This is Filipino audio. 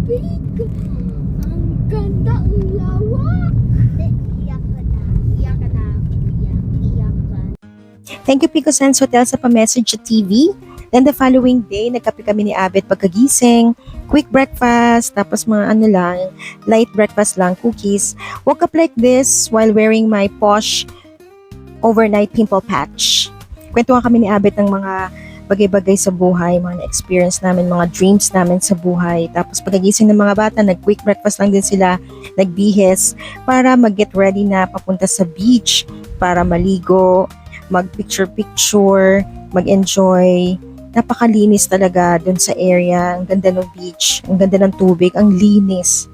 tubig. Ang ganda, ang lawak. Iyak ka na. Iyak ka na. Iyak ka. Thank you, Pico Sands Hotel, sa pa-message sa TV. Then the following day, nagkape kami ni Abet pagkagising. Quick breakfast, tapos mga ano lang, light breakfast lang, cookies. Woke up like this while wearing my Posh overnight pimple patch. Kwentuhan kami ni Abet ng mga bagay-bagay sa buhay, mga experience namin, mga dreams namin sa buhay. Tapos pagkagising ng mga bata, nag-quick breakfast lang din sila, nagbihis, para mag-get ready na papunta sa beach, para maligo, mag-picture-picture, mag-enjoy. Napakalinis talaga dun sa area. Ang ganda ng beach, ang ganda ng tubig, ang linis.